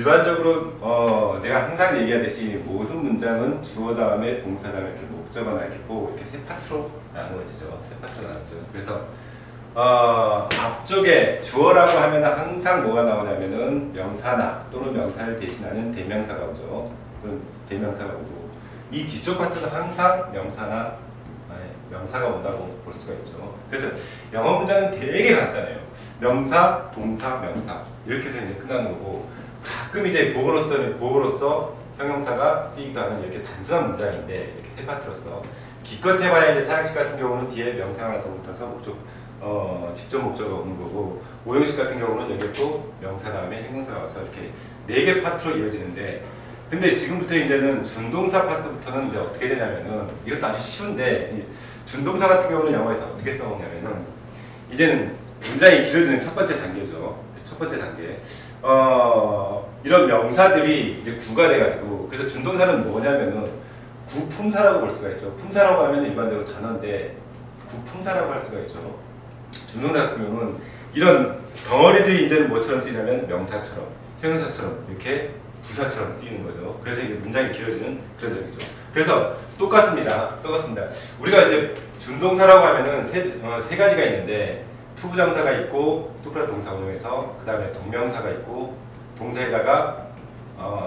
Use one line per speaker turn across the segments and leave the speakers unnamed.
일반적으로 내가 항상 얘기하듯이 모든 문장은 주어 다음에 동사 다음에 이렇게 목적어나 이렇게 보고 이렇게 세 파트로 나누어지죠. 세 파트로 나누죠. 그래서 앞쪽에 주어라고 하면 항상 뭐가 나오냐면은 명사나 또는 명사를 대신하는 대명사가 오죠. 그럼 대명사가 오고 이 뒤쪽 파트는 항상 명사나 명사가 온다고 볼 수가 있죠. 그래서 영어 문장은 되게 간단해요. 명사, 동사, 명사 이렇게 해서 이제 끝나는 거고 가끔 이제 보고로서 형용사가 쓰이기도 하는 이렇게 단순한 문장인데 이렇게 세 파트로서 기껏 해봐야 이제 사형식 같은 경우는 뒤에 명사가 하나 더 붙어서 직접 목적어가 오는 거고 오형식 같은 경우는 여기에 또 명사 다음에 형용사가 와서 이렇게 4개 파트로 이어지는데 근데 지금부터 이제는 준동사 파트부터는 이제 어떻게 되냐면은 이것도 아주 쉬운데 준동사 같은 경우는 영어에서 어떻게 써먹냐면은 이제는 문장이 길어지는 첫 번째 단계죠. 첫 번째 단계. 이런 명사들이 이제 구가 돼가지고 그래서 준동사는 뭐냐면은 구품사라고 볼 수가 있죠. 품사라고 하면 일반적으로 단어인데 구품사라고 할 수가 있죠. 준동사 같은 경우는 이런 덩어리들이 이제는 뭐처럼 쓰이냐면 명사처럼 형용사처럼 이렇게 부사처럼 쓰이는 거죠. 그래서 이게 문장이 길어지는 그런 적이죠. 그래서 똑같습니다. 우리가 이제 준동사라고 하면은 세 가지가 있는데 투부정사가 있고 투플러스 동사 운용해서 그 다음에 동명사가 있고 동사에다가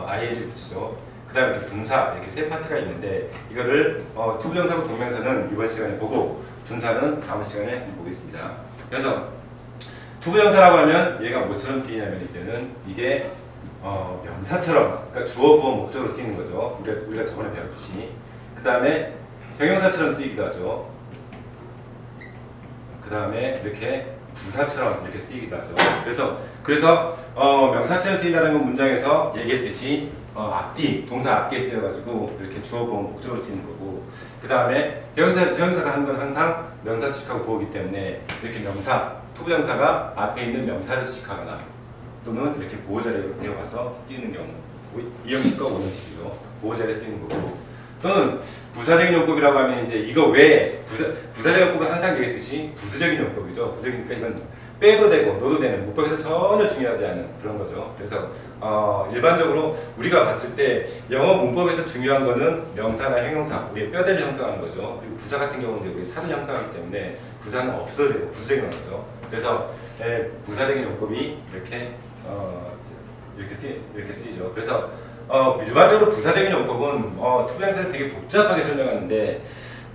ing 붙이죠. 그 다음에 이렇게 분사 이렇게 세 파트가 있는데 이거를 투부정사고 동명사는 이번 시간에 보고 분사는 다음 시간에 보겠습니다. 그래서 투부정사라고 하면 얘가 뭐처럼 쓰이냐면 이제는 이게 명사처럼 그러니까 주어 보어 목적으로 쓰이는 거죠. 우리가 저번에 배웠듯이 그 다음에 형용사처럼 쓰이기도 하죠. 그 다음에 이렇게 부사처럼 이렇게 쓰이기도 하죠. 그래서 명사처럼 쓰인다는 건 문장에서 얘기했듯이 앞뒤 동사 앞뒤에 쓰여가지고 이렇게 주어 보어 목적으로 쓰이는 거고 그 다음에 형용사가 하는 건 항상 명사 수식하고 보호기 때문에 이렇게 투부정사가 앞에 있는 명사를 수식하거나 또는 이렇게 보호자리에 와서 쓰이는 경우 이 형식과 오형식이죠. 보호자리에 쓰이는 거고 또는 부사적인 용법이라고 하면 이제 이거 외에 부사적인 용법은 항상 얘기했듯이 부수적인 용법이죠. 부수적이니까 이건 빼도 되고 넣어도 되는 문법에서 전혀 중요하지 않은 그런 거죠. 그래서 일반적으로 우리가 봤을 때 영어 문법에서 중요한 거는 명사나 형용사, 우리의 뼈대를 형성하는 거죠. 그리고 부사 같은 경우는 우리 살을 형성하기 때문에 부사는 없어도 되고 부수적인 거죠. 그래서 부사적인 용법이 이렇게 쓰이죠. 그래서 일반적으로 부사적인 용법은 투부정사를 되게 복잡하게 설명하는데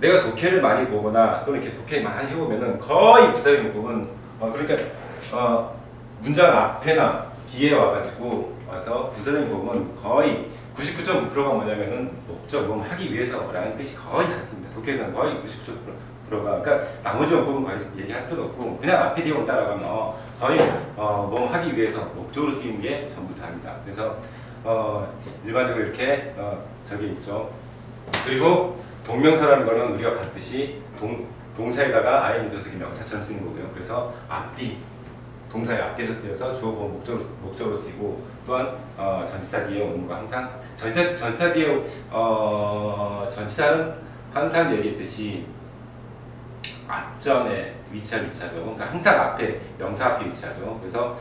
내가 독해를 많이 보거나 또는 이렇게 독해 많이 해보면은 거의 부사적인 용법은 그러니까 문장 앞에나 뒤에 와서 부사적인 용법은 거의 99.9%가 뭐냐면은 목적, 하기 위해서라는 뜻이 거의 같습니다. 독해에서는 거의 99.9%가 그러니까 나머지 용법은 거의 얘기할 필요도 없고 그냥 앞에 뒤에 온다라고 하면 거의 하기 위해서 목적으로 쓰이는 게 전부 다입니다. 그래서 일반적으로 이렇게 저기 있죠. 그리고 동명사라는 거는 우리가 봤듯이 동사에다가 ing 붙여서 명사처럼 쓰이는 거고요. 그래서 앞뒤 동사의 앞뒤에서 쓰여서 주어 보어 목적으로 쓰이고 또한 전치사 뒤에 오는 거 항상 전치사 뒤에 전치사는 항상 얘기했듯이 앞전에 위치하죠. 그러니까 항상 앞에 명사 앞에 위치하죠. 그래서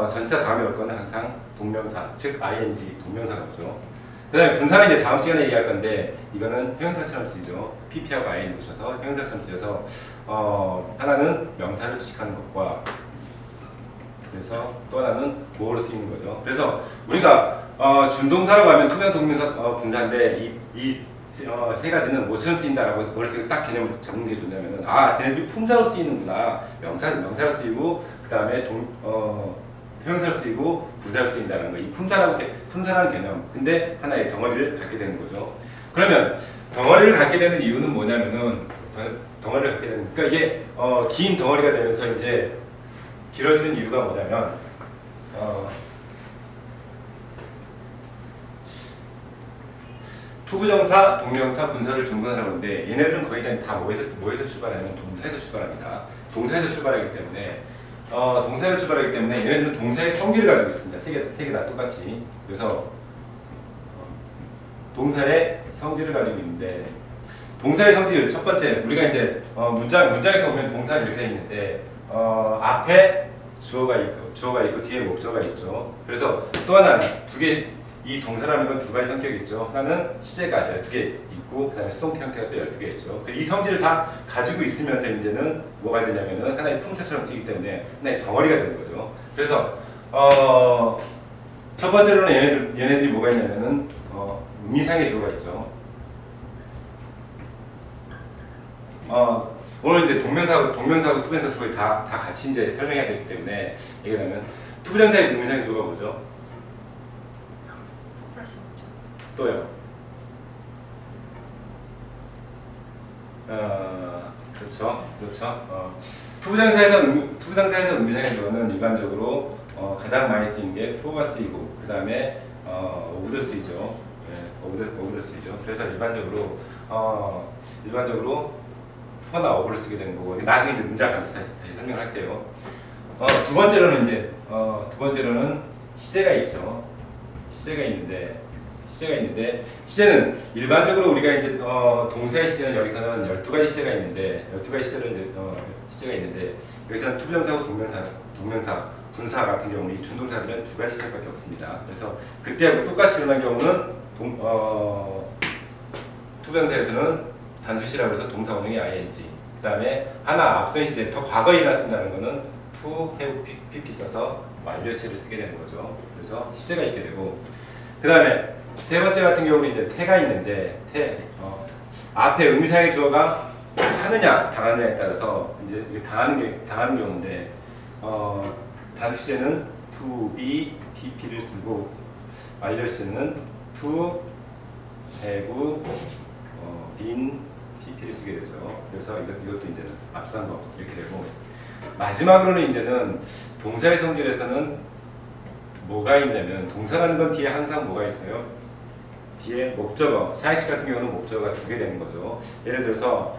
전치사 다음에 올 거는 항상 동명사, 즉 ing 동명사가 오죠. 그 다음에 분사는 이제 다음 시간에 얘기할 건데 이거는 형용사처럼 쓰이죠. pp하고 ing 붙여서 형용사처럼 쓰여서 하나는 명사를 수식하는 것과 그래서 또 하나는 보어로 쓰이는 거죠. 그래서 우리가 준동사라고 하면 투명 동명사 분사인데 이 세 가지는 뭐처럼 쓰인다라고 머릿속에 딱 개념을 잡는 게 좋냐면은 쟤네들이 품사로 쓰이는구나. 명사로 쓰이고 그 다음에 형용사로 쓰이고 부사로 쓰인다는 거. 이 품사라는 개념. 근데 하나의 덩어리를 갖게 되는 거죠. 그러면 덩어리를 갖게 되는 이유는 뭐냐면은 그러니까 이게 긴 덩어리가 되면서 이제 길어지는 이유가 뭐냐면 투부정사, 동명사, 분사를 중분하라고 하는데 얘네들은 거의 다 뭐에서 출발하냐면 동사에서 출발합니다. 동사에서 출발하기 때문에 얘네들은 동사의 성질을 가지고 있습니다. 세 개 다 똑같이. 그래서 동사의 성질을 가지고 있는데 동사의 성질 첫 번째 우리가 이제 문장에서 보면 동사는 이렇게 되어 있는데 앞에 주어가 있고 뒤에 목적어가 있죠. 그래서 또 하나는 이 동사라는 건 두 가지 성격이 있죠. 하나는 시제가 12개 있고, 그 다음에 수동태 형태가 또 12개 있죠. 이 성질을 다 가지고 있으면서 이제는 뭐가 되냐면은 하나의 품사처럼 쓰기 때문에 하나의 덩어리가 되는 거죠. 그래서, 첫 번째로는 얘네들이 뭐가 있냐면은, 의미상의 주어가 있죠. 오늘 이제 동명사하고 투부정사 두 개 다 같이 이제 설명해야 되기 때문에 얘기하면 투부정사의 의미상의 주어가 뭐죠? 또요. 그렇죠. 투부정사에서 의미상의 주어는 일반적으로 가장 많이 쓰이는 게 for가 쓰이고, 그 다음에 over도 쓰이죠. 네, over도 쓰이죠. 그래서 일반적으로 for나 over를 쓰게 되는 거고, 나중에 이제 문제 앞에서 다시 설명할게요. 두 번째로는 시제가 있죠. 시제는 일반적으로 우리가 이제 동사의 시제는 여기서는 12가지 시제가 있는데, 12가지 시제가 있는데, 여기서는 투부정사하고 동명사, 분사 같은 경우는 이 준동사들은 두 가지 시제밖에 없습니다. 그래서 그때하고 똑같이 일어난 경우는 투부정사에서는 단수시라고 해서 동사 원형이 ing, 그 다음에 하나 앞선 시제, 더 과거에 일어났습니다는 거는 to, have, pp 써서 완료시제를 쓰게 되는 거죠. 그래서 시제가 있게 되고, 그 다음에 세 번째 같은 경우는 이제 태가 있는데, 앞에 의미상의 주어가 하느냐, 당하느냐에 따라서 이제 당하는 경우인데, 단수시제는 to, be, pp를 쓰고, 완료시제는 to, have, been, pp를 쓰게 되죠. 그래서 이것도 이제는 앞선 거 이렇게 되고, 마지막으로는 이제는 동사의 성질에서는 뭐가 있냐면, 동사라는 건 뒤에 항상 뭐가 있어요? 뒤에 목적어, 사행식 같은 경우는 목적어가 두 개 되는 거죠. 예를 들어서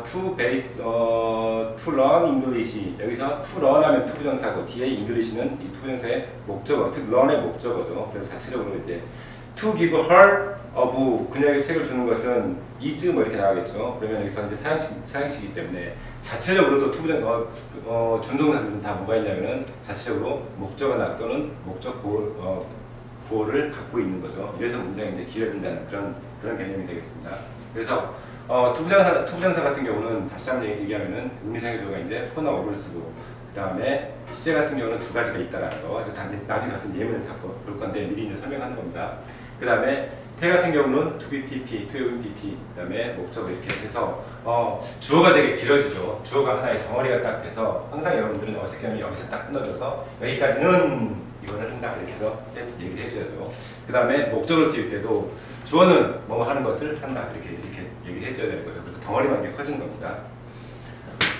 to base, to learn English, 여기서 to learn 하면 투부정사고, 뒤에 English는 이 투부정사의 목적어, to learn의 목적어죠. 그래서 자체적으로 이제 to give her a book, 그녀에게 책을 주는 것은 is 뭐 이렇게 나가겠죠. 그러면 여기서 이제 사행식이기 때문에 자체적으로도 준동사들은 다 뭐가 있냐면은 자체적으로 목적어나 또는 목적 보호를 갖고 있는 거죠. 이래서 문장이 이제 길어진다는 그런 개념이 되겠습니다. 그래서 투부정사 같은 경우는 다시 한번 얘기하면은 의미상의 주어가 이제 for나 over를 쓰고, 그 다음에 시제 같은 경우는 두 가지가 있다라는 거. 나중에 가서 예문에서 다 볼 건데 미리 이제 설명하는 겁니다. 그 다음에 태 같은 경우는 to be pp, to have pp, 그 다음에 목적어 이렇게 해서 주어가 되게 길어지죠. 주어가 하나의 덩어리가 딱 돼서 항상 여러분들은 어색하면 여기서 딱 끊어져서 여기까지는 이거를 한다 이렇게 해서 얘기를 해줘야죠. 그 다음에 목적어를 쓰일 때도 주어는 뭐 하는 것을 한다 이렇게 얘기를 해줘야 되는 거죠. 그래서 덩어리만 이렇게 커지는 겁니다.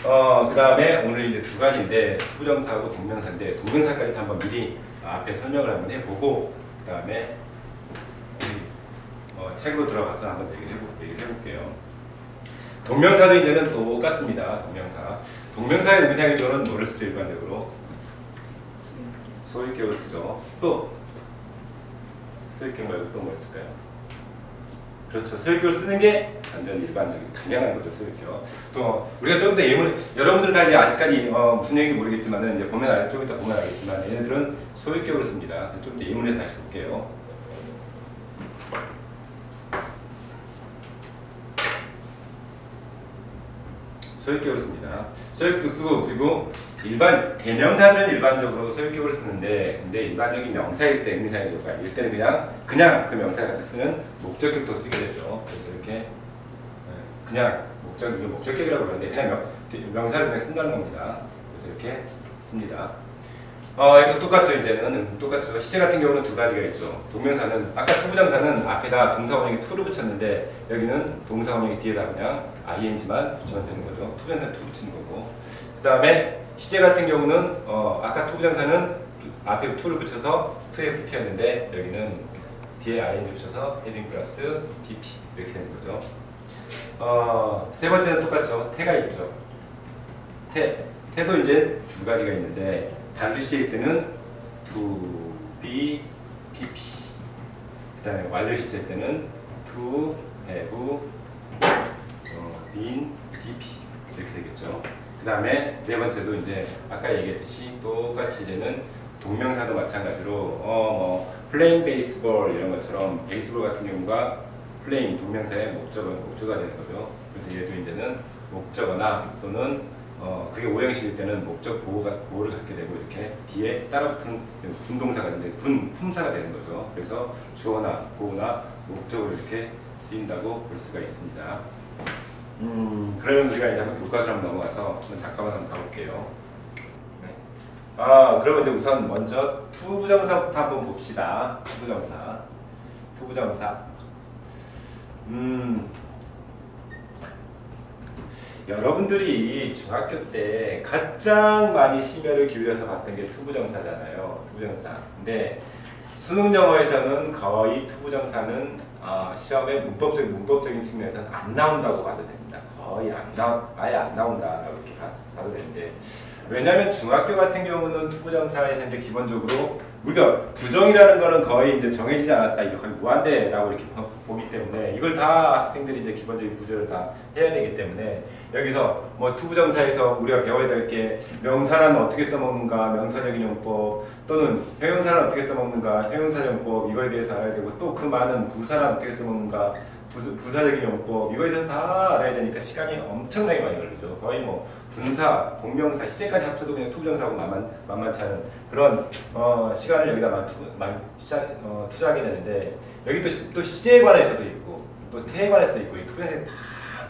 그 다음에 오늘 이제 두 가지인데 투부정사하고 동명사인데, 동명사까지 한번 미리 앞에 설명을 한번 해보고, 그 다음에 책으로 들어가서 한번 얘기를 해볼게요. 동명사도 이제는 똑같습니다. 동명사의 의미상의 주어는 뭐를 쓰죠? 일반적으로 소유격을 쓰죠. 또 소유격 말고 또 뭐 쓸까요? 그렇죠. 소유격을 쓰는 게 완전 일반적인 당연한 거죠. 소유격. 또 우리가 좀 더 여러분들 다 이제 아직까지 무슨 얘기인지 모르겠지만은 이제 좀 이따 보면 알겠지만 얘네들은 소유격을 씁니다. 좀 더 예문에서 다시 볼게요. 소유격을 씁니다. 소유격 쓰고, 그리고 대명사들은 일반적으로 소유격을 쓰는데, 근데 일반적인 명사일 때 의미상의 주어일 때는 그냥 그 명사를 갖다 쓰는 목적격도 쓰게 되죠. 그래서 이렇게 그냥 목적격이라고 그러는데 그냥 명사를 그냥 쓴다는 겁니다. 그래서 이렇게 씁니다. 여기서 똑같죠. 이제는 똑같죠. 시제 같은 경우는 두 가지가 있죠. 동명사는 아까 투부정사는 앞에다 동사 원형이 to를 붙였는데, 여기는 동사 원형이 뒤에다 그냥 ing만 붙이면 되는 거죠. 투부정사는 to 붙이는 거고, 그 다음에 시제 같은 경우는 아까 투부정사는 앞에 to를 붙여서 to에 pp였는데, 여기는 뒤에 ing 붙여서 having 플러스 pp 이렇게 되는 거죠. 세 번째는 똑같죠. 태가 있죠. 태도 이제 두 가지가 있는데, 단수시일 때는 to be pp, 그 다음에 완료시일 때는 to have been dp 이렇게 되겠죠. 그 다음에 네 번째도 이제 아까 얘기했듯이 똑같이 이제는 동명사도 마찬가지로 뭐 플레잉 베이스볼 이런 것처럼 베이스볼 같은 경우가 플레잉 동명사의 목적어가 되는 거죠. 그래서 얘도 이제는 목적어나 또는 그게 오형식일 때는 목적 보호를 갖게 되고 이렇게 뒤에 따라붙은 군동사가 이제 품사가 되는 거죠. 그래서 주어나 보호나 목적으로 이렇게 쓰인다고 볼 수가 있습니다. 그러면 우리가 이제 한번 교과서로 한번 넘어가서 잠깐만 한번 가볼게요. 네. 그러면 이제 우선 먼저 투부정사부터 한번 봅시다. 투부정사. 여러분들이 중학교 때 가장 많이 심혈을 기울여서 봤던 게 투부정사잖아요. 투부정사. 근데 수능 영어에서는 거의 투부정사는 시험에 문법적인 측면에서는 안 나온다고 봐도 됩니다. 거의 아예 안 나온다라고 이렇게 봐도 되는데, 왜냐하면 중학교 같은 경우는 투부정사에서 이제 기본적으로 우리가 부정이라는 거는 거의 이제 정해지지 않았다, 이게 거의 무한대라고 이렇게 보기 때문에 이걸 다 학생들이 이제 기본적인 구조를 다 해야 되기 때문에, 여기서 뭐 투부정사에서 우리가 배워야 될 게 명사란 어떻게 써먹는가, 명사적인 용법, 또는 형용사는 어떻게 써먹는가, 형용사용법, 이거에 대해서 알아야 되고, 또 그 많은 부사란 어떻게 써먹는가, 부사적인 용법, 이거에 대해서 다 알아야 되니까 시간이 엄청나게 많이 걸리죠. 거의 뭐 분사, 동명사, 시제까지 합쳐도 그냥 투부정사하고 만만치 않은 그런 시간을 여기다 많이 투자하게 되는데, 여기 또 시제에 관해서도 있고 또 태에 관해서도 있고, 이 투부정사에 다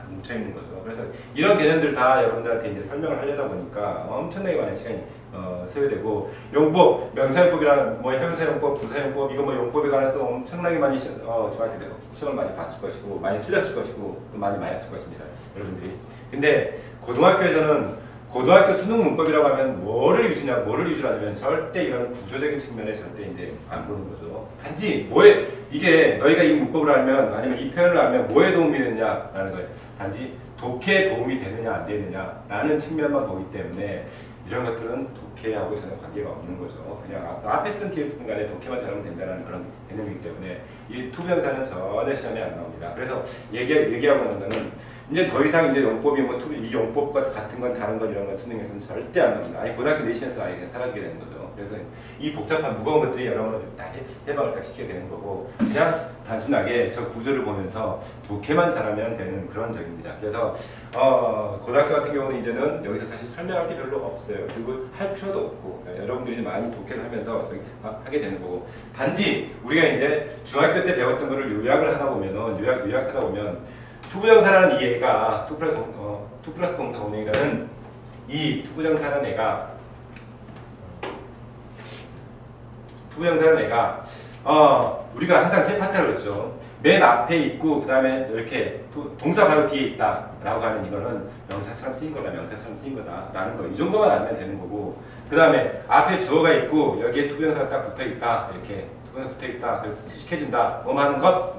뭉쳐있는 거죠. 그래서 이런 개념들 다 여러분들한테 이제 설명을 하려다 보니까 엄청나게 많은 시간이 소요되고, 용법, 명사용법이랑 뭐 형용사용법, 부사용법, 이거 뭐 용법에 관해서 엄청나게 많이 중학교 때 시험을 많이 봤을 것이고, 많이 틀렸을 것이고, 또 많이 맞았을 것입니다, 여러분들이. 근데 고등학교에서는 고등학교 수능 문법이라고 하면 뭐를 위주라면 절대 이런 구조적인 측면에 절대 이제 안 보는 거죠. 단지 이게 너희가 이 문법을 알면, 아니면 이 표현을 알면 뭐에 도움이 되느냐라는 거예요. 단지 독해에 도움이 되느냐 안 되느냐라는 측면만 보기 때문에 이런 것들은 독해하고 전혀 관계가 없는 거죠. 그냥 앞에 쓴 뒤에 쓴 간에 독해만 잘하면 된다는 그런 개념이기 때문에 이 투부정사는 전혀 시험에 안 나옵니다. 그래서 얘기하고 나는 거는 이제 더 이상 이제 용법이 이 용법과 같은 건 다른 건 이런 건 수능에서는 절대 안 나옵니다. 아예 고등학교 내신에서 아예 그냥 사라지게 되는 거죠. 그래서 이 복잡한 무거운 것들이 여러분을 다 해방을 딱 시키게 되는 거고, 그냥 단순하게 저 구조를 보면서 독해만 잘하면 되는 그런 적입니다. 그래서 고등학교 같은 경우는 이제는 여기서 사실 설명할 게 별로 없어요. 그리고 할 필요도 없고, 여러분들이 많이 독해를 하면서 하게 되는 거고, 단지 우리가 이제 중학교 때 배웠던 거를 요약을 하다 보면은 요약하다 보면 투부정사라는 이 애가 투 플러스 동사 원형이라는 이 투부정사라는 애가 우리가 항상 세 파트라고 했죠. 맨 앞에 있고 그 다음에 이렇게 동사 바로 뒤에 있다 라고 하는 이거는 명사처럼 쓰인 거다, 명사처럼 쓰인 거다 라는 거, 이 정도만 알면 되는 거고, 그 다음에 앞에 주어가 있고 여기에 투부정사가 딱 붙어 있다, 이렇게 투부정사 붙어 있다, 그래서 수식해준다, 뭐하는 것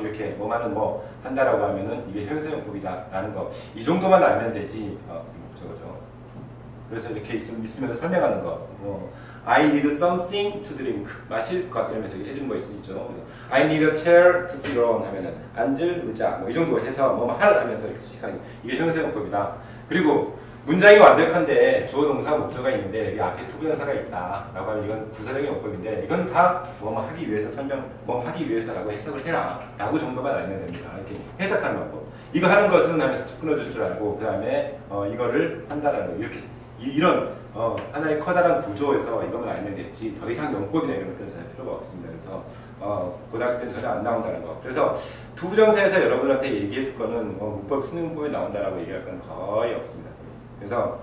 이렇게 뭐하는 뭐 한다라고 하면은 이게 형용사용법이다 라는 거, 이 정도만 알면 되지. 저거죠. 그래서 이렇게 있으면서 설명하는 거, I need something to drink, 마실 것 이러면서 해주는 거 있죠. I need a chair to sit on 하면은 앉을 의자, 뭐 이 정도 해서 뭐 할 하면서 이렇게 수식하는 이게 형용사용법이다. 그리고 문장이 완벽한데 주어 동사 목적어가 있는데 이 앞에 투부정사가 있다라고 하면 이건 부사적인 용법인데, 이건 다 뭐 하기 위해서 하기 위해서라고 해석을 해라라고 정도만 알면 됩니다. 이렇게 해석하는 방법. 이거 하는 것은 하면서 쭉 끊어줄 줄 알고, 그 다음에 이거를 한다라는 거, 이렇게 이런 하나의 커다란 구조에서 이것만 알면 됐지, 더 이상 용법이나 이런 것들은 전혀 필요가 없습니다. 그래서 고등학교 때는 전혀 안 나온다는 거. 그래서 투부정사에서 여러분한테 얘기해 줄 거는 문법, 수능 문법에 나온다라고 얘기할 건 거의 없습니다. 그래서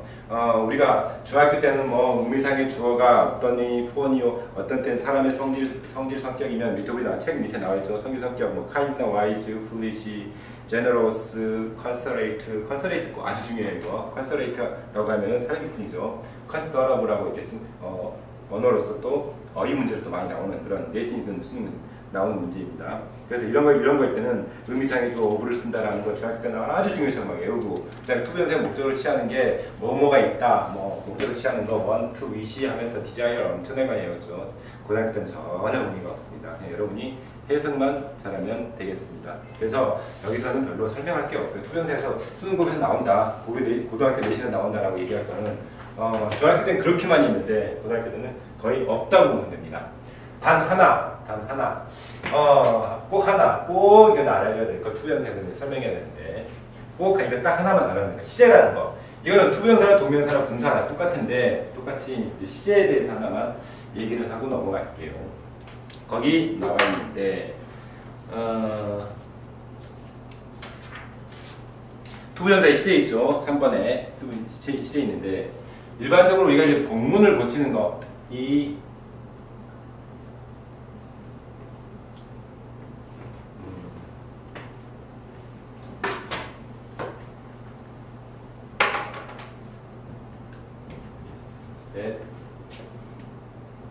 우리가 중학교 때는 뭐 의미상의 주어가 어떠니, 포니요, 어떤 때는 사람의 성질 성격이면 밑에 우리 책 밑에 나와 있죠. 성질 성격, 뭐 kind나 wise, foolish, generous, considerate 거 아주 중요해요. 이거 considerate라고 하면은 사랑의 뿐이죠. considerable라고 이렇게 언어로서 또 어휘 문제로 또 많이 나오는 그런 내신이든 수능 나오는 문제입니다. 그래서 이런 거일 때는 의미상의 주어 오브를 쓴다라는 거 중학교 때는 아주 중요해서 막 외우고, 그다음에 투부정사의 목적을 취하는 게 뭐뭐가 있다, 뭐 목적을 취하는 거 want, wish 하면서 desire 엄청나게 많이 외웠죠. 고등학교 때는 전혀 의미가 없습니다. 여러분이 해석만 잘하면 되겠습니다. 그래서 여기서는 별로 설명할 게 없고요. 투부정사에서 수능 고에서 나온다, 고등학교 내신에 나온다라고 얘기할 거는 중학교 때는 그렇게 많이 있는데 고등학교 때는 거의 없다고 보면 됩니다. 단 하나, 꼭 이건 알아야 될 거, 투부정사는 설명해야 되는데, 꼭 이거 딱 하나만 알아야 됩니다. 시제라는 거. 이거는 투부정사나 동명사나 분사나 똑같은데, 똑같이 시제에 대해서 하나만 얘기를 하고 넘어갈게요. 거기 나와 있는데, 투부정사의 시제 있죠? 3번에 시제 있는데, 일반적으로 우리가 이제 본문을 고치는 거,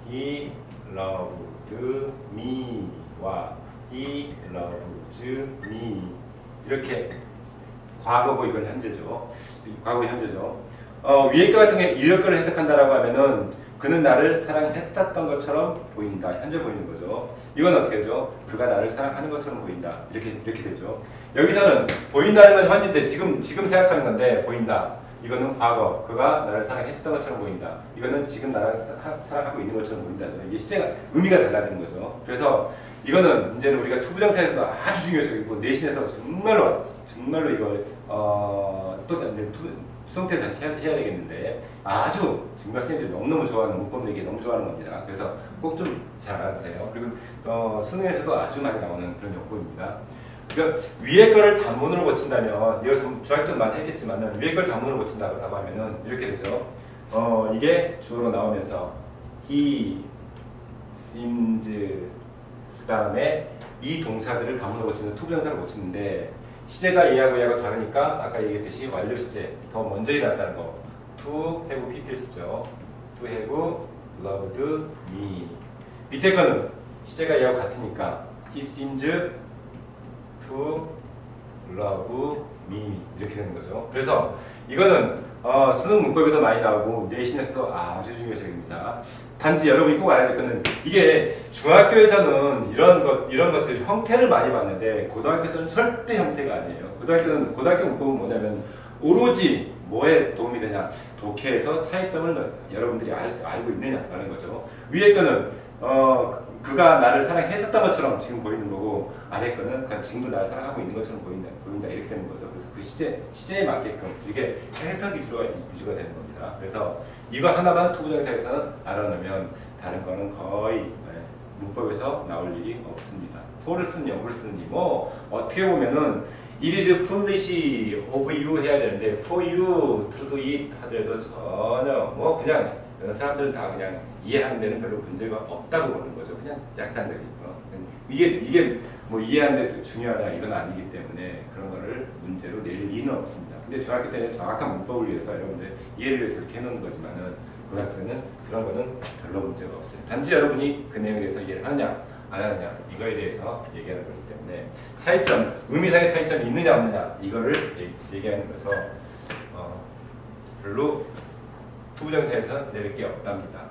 He loved me와 he loves me 이렇게 과거고 이건 현재죠. 과거 현재죠. 위에 거 같은 게 이럴 거를 해석한다라고 하면은 그는 나를 사랑했었던 것처럼 보인다. 현재 보이는 거죠. 이건 어떻게 되죠? 그가 나를 사랑하는 것처럼 보인다. 이렇게 되죠. 여기서는 보인다는 건 현재인데 지금 생각하는 건데 보인다. 이거는 과거, 그가 나를 사랑했었던 것처럼 보인다. 이거는 지금 나를 사랑하고 있는 것처럼 보인다. 이게 시제가 의미가 달라지는 거죠. 그래서 이거는 이제는 우리가 투부정사에서 아주 중요하고 내신에서 정말로 이걸 또 수능 다시 해야 되겠는데 아주 정말 선생님들이 너무너무 좋아하는 문법 내기 너무 좋아하는 겁니다. 그래서 꼭 좀 잘 알아두세요. 그리고 수능에서도 아주 많이 나오는 그런 용법입니다. 그러니까 위에 거를 단문으로 고친다면, 이거 중학교 때 많이 했겠지만은 위에 걸 단문으로 고친다고 하면은 이렇게 되죠. 이게 주어로 나오면서 he seems, 그 다음에 이 동사들을 단문으로 고치는 투부정사를 고치는데 시제가 얘하고 다르니까 아까 얘기했듯이 완료 시제 더 먼저 일어났다는 거. to have people 쓰죠. to have loved me. 밑에 거는 시제가 얘하고 같으니까 he seems to love me 이렇게 되는 거죠. 그래서 이거는 수능 문법에도 많이 나오고 내신에서도 아주 중요한 적입니다. 단지 여러분이 꼭 알아야 될 거는 이게 중학교에서는 이런 것들 형태를 많이 봤는데 고등학교에서는 절대 형태가 아니에요. 고등학교 문법은 뭐냐면 오로지 뭐에 도움이 되냐, 독해에서 차이점을 여러분들이 알고 있느냐라는 거죠. 위에 거는 그가 나를 사랑했었던 것처럼 지금 보이는 거고, 아래 거는 지금도 나를 사랑하고 있는 것처럼 보인다 이렇게 되는 거죠. 그래서 그 시제에 맞게끔 이게 해석이 위주가 되는 겁니다. 그래서 이거 하나만 투부정사에서는 알아놓으면 다른 거는 거의 문법에서 나올 일이 없습니다. for를 쓰니 of를 쓰니 뭐 어떻게 보면은 it is foolish of you 해야 되는데 for you to do it 하더라도 전혀 뭐 그냥 사람들은 다 그냥 이해하는 데는 별로 문제가 없다고 보는 거죠. 그냥 약간적인 거. 이게 뭐 이해하는 데 중요하다 이건 아니기 때문에 그런 거를 문제로 낼 리는 없습니다. 근데 중학교 때는 정확한 문법을 위해서 여러분들 이해를 위해서 이렇게 해놓는 거지만은 고등학교 때는 그런 거는 별로 문제가 없어요. 단지 여러분이 그 내용에 대해서 이해를 하느냐 안 하느냐 이거에 대해서 얘기하는 거기 때문에 차이점, 의미상의 차이점이 있느냐 없느냐 이거를 얘기하는 거서 별로 투부정사에서 내릴 게 없답니다.